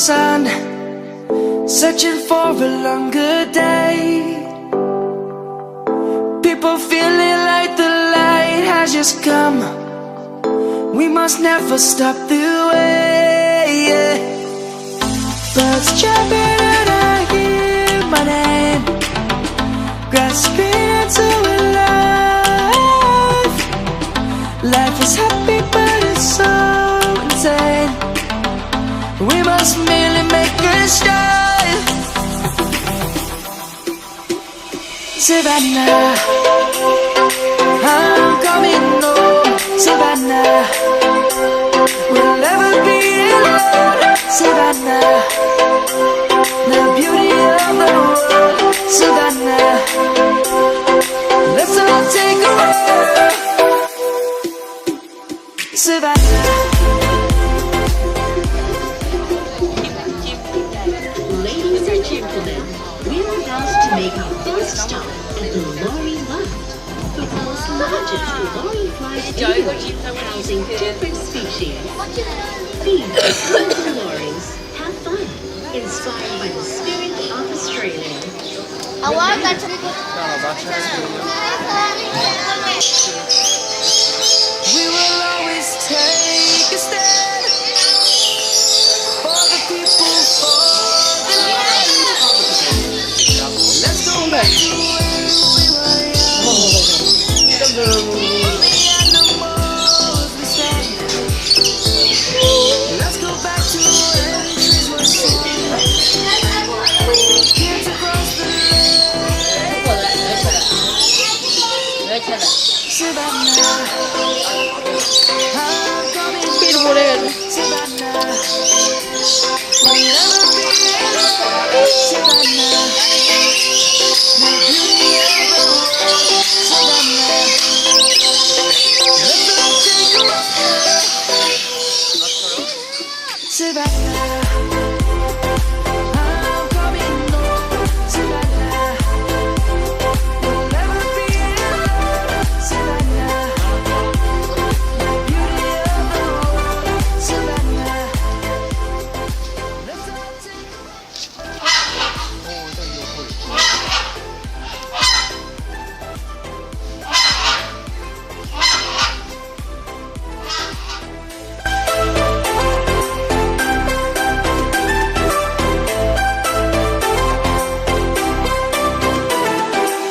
sun, searching for a longer day. People feeling like the light has just come. We must never stop the way. Birds jumping and I hear my name, grasping into a life. Life is happy but it's so insane. We must merely make a start. Savannah, I'm coming home. Savannah, we'll never be alone. Savannah, the beauty of the world. Savannah, let's all take a walk. Savannah. Ladies and gentlemen, we are about to make our first stop at the Lory Loft, the world's largest Lory flight aviary, housing different species. Themed colourful lorries, have fun, inspired by the spirit of Australia. We will always take a stand for the people, for the land. Let's go back to where we were young. For the animals we stand. Let's go back to where the trees were singing. Kids across the land. Savannah, I'm coming home. Savannah, we'll never be alone. Savannah, the beauty of the world. Savannah, let's all take a walk. Savannah, I'm coming home. Savannah, we'll never be alone. Savannah, the beauty of the world. Savannah, let's all take a walk.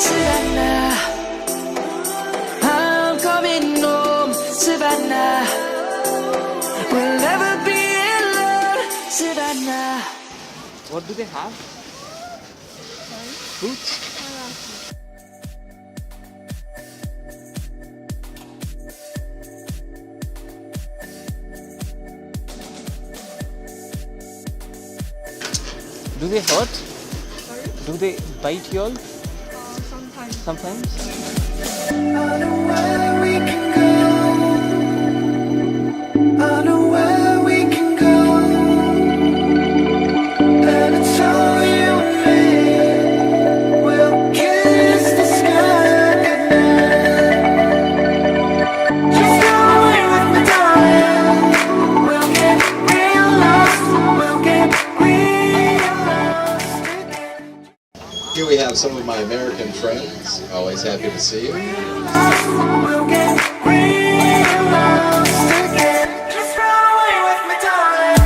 Savannah, I'm coming home. Savannah, we'll never be alone. Savannah. What do they have? Fruits? Do they hurt? Do they bite you all? Sometimes. I know where we can go. I know where we can go. And it's all you and me. We'll kiss the sky goodnight. Just go away with me, darling. We'll get real lost. We'll get real lost again. Here we have some of my American friends. Always happy to see you. We'll get real lost again. Just run away with me, darling.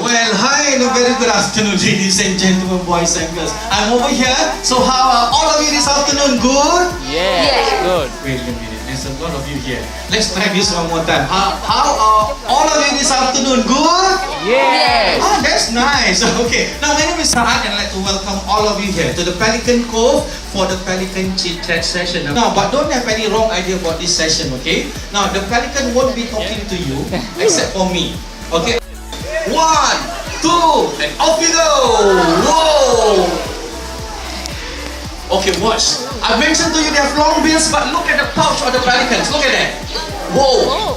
Well, hi and a very good afternoon, ladies and gentlemen, boys and girls. I'm over here. So how are all of you this afternoon? Good? Yes, good. Wait a minute, there's a lot of you here. Let's try this one more time. How are all of you this afternoon? Good? Yes. Ah, that's nice. Okay. Now, my name is Sahan and I'd like to welcome all of you here to the Pelican Cove for the Pelican Chit Chat session. Now, but don't have any wrong idea about this session, okay? Now, the Pelican won't be talking to you except for me, okay? 1, 2, and off we go! Whoa! Okay, watch. I mentioned to you they have long bills, but look at the pouch of the pelicans. Look at that. Whoa!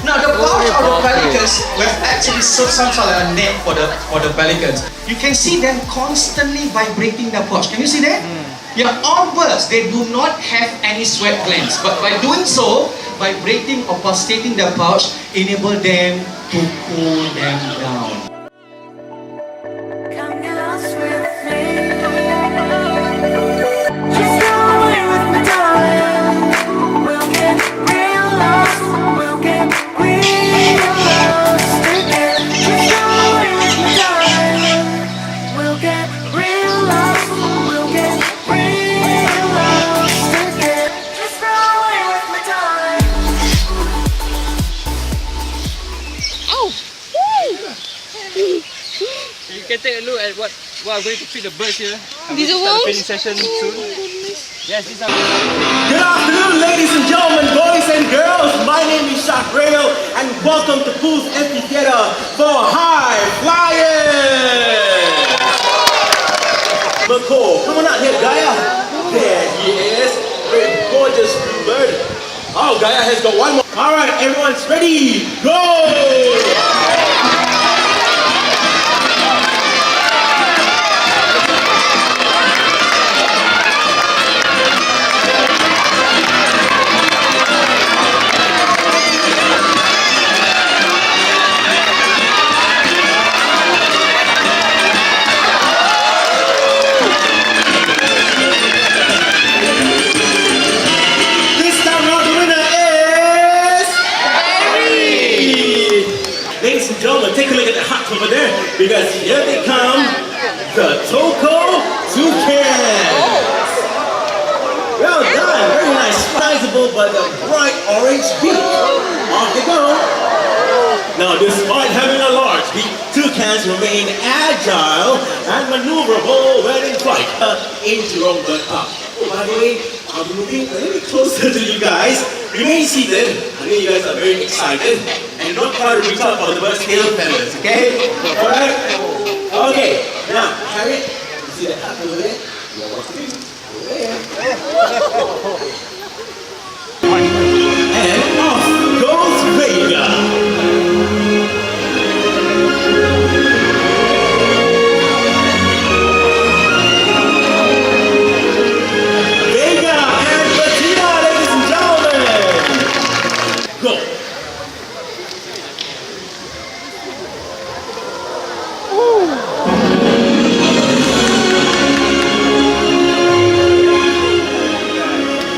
Now the pouch of the pelicans, we have actually served some sort of a net for the pelicans. You can see them constantly vibrating the pouch. Can you see that? Yeah, all birds, they do not have any sweat glands, but by doing so, vibrating or pulsating the pouch enable them to cool them down. Come get lost with me. Just go away with me, darling. We'll get real lost. We'll get real lost again. Just go away with me, darling. We'll get real lost. We'll get real lost again. Just go away with me, darling. You can take a look at what I'm going to feed the birds here. I'm These going are to start the worms? feeding session soon. Yes, these are. Good afternoon, ladies and gentlemen, boys and girls. My name is Shakreo, and welcome to Pools Amphitheater for High Flyers. McCall, come on out here, Gaia. There he is, very gorgeous blue bird. Oh, Gaia has got one more. All right, everyone's ready. Go! This time round, the winner is Aviary. Ladies and gentlemen, take a look at the hats over there, because here they come, the Toko Toucans. Well done, very nice, sizable, but a bright orange beak. Off they go. Now, despite having a large beak, toucans remain agile and maneuverable when in flight in Jurong Bird Park. Oh, by the way, I'll be moving a little bit closer to you guys. Remain seated. I know you guys are very excited. And don't try to reach out for the bird's tail feathers, okay? Alright? Okay, now, Harriet, you see the hat over there? You're walking over there. And off goes Vega. Vega and Bettina, ladies and gentlemen. Go.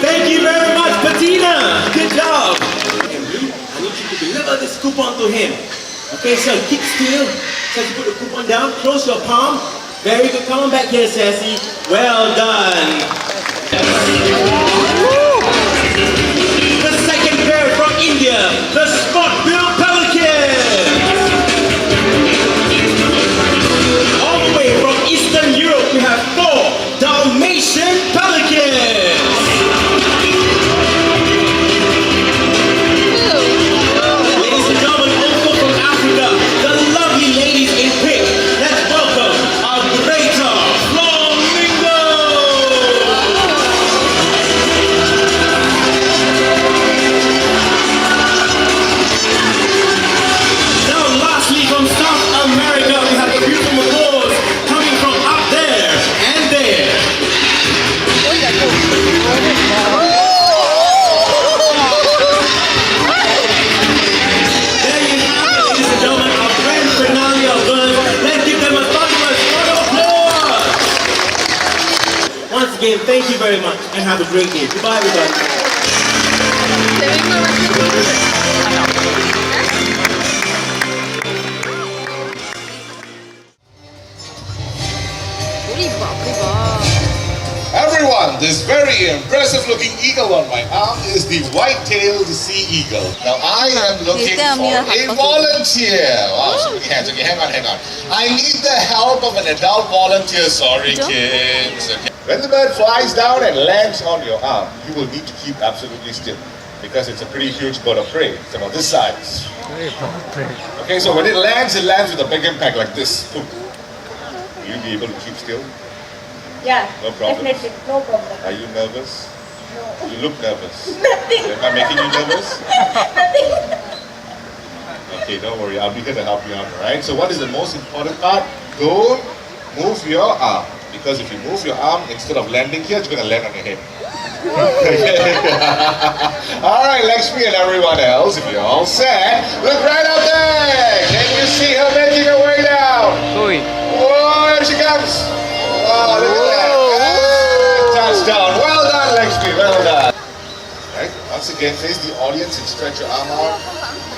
Thank you very much, Bettina. Good job. And Blue, I need you to deliver this coupon to him. Okay, so keep still. So you put the coupon down, close your palm. Very good. Come on back here, Sassy. Well done. The second pair from India, the spot-billed pelicans. All the way from Eastern Europe, we have 4 Dalmatian pelicans. Ladies and gentlemen, also from Africa, the lovely ladies in pink. Let's welcome our greater flamingo. Now, lastly, from South America, we have the beautiful macaws coming from up there and there. There you have it, ladies and gentlemen, our grand finale of birds. Let's give them a thunderous round of applause. Once again, thank you very much and have a great day. Goodbye, everybody. Everyone, this very impressive looking eagle on my arm is the white-tailed sea eagle. Now I am looking for a volunteer. Wow, so many hands. Okay, hang on. I need the help of an adult volunteer. Sorry, kids. Okay. When the bird flies down and lands on your arm, you will need to keep absolutely still because it's a pretty huge bird of prey. It's about this size. Okay, so when it lands with a big impact like this. Boom. Will you be able to keep still? Yeah, No problem. definitely, no problem. Are you nervous? No. You look nervous. Nothing. Am I making you nervous? Nothing. Okay, don't worry. I'll be here to help you out, alright? So what is the most important part? Don't move your arm. Because if you move your arm, instead of landing here, it's going to land on your head. Alright, Lakshmi and everyone else, if you're all set, look right up there! Can you see her making her way down? Oi. Whoa, here she comes! Wow, look at that! And touchdown! Well done, Lakshmi, well done! Right, once again, face the audience and stretch your arm out.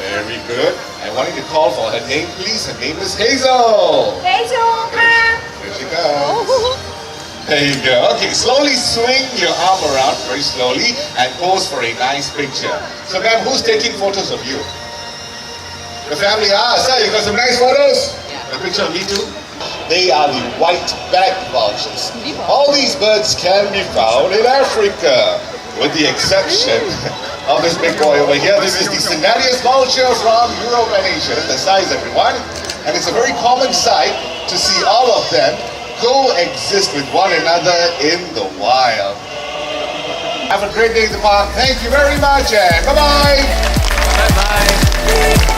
Very good. I want you to call for her name, please. Her name is Hazel. Hazel, ma'am. Here she comes. There you go. Okay, slowly swing your arm around, very slowly, and pose for a nice picture. So, ma'am, who's taking photos of you? The family. Sir, you got some nice photos? A picture of me too? They are the white-backed vultures. All these birds can be found in Africa, with the exception of this big boy over here. This is the Sandi vulture from Europe and Asia. That's the size, everyone. And it's a very common sight to see all of them coexist with one another in the wild. Have a great day in the park. Thank you very much and bye-bye. Bye-bye.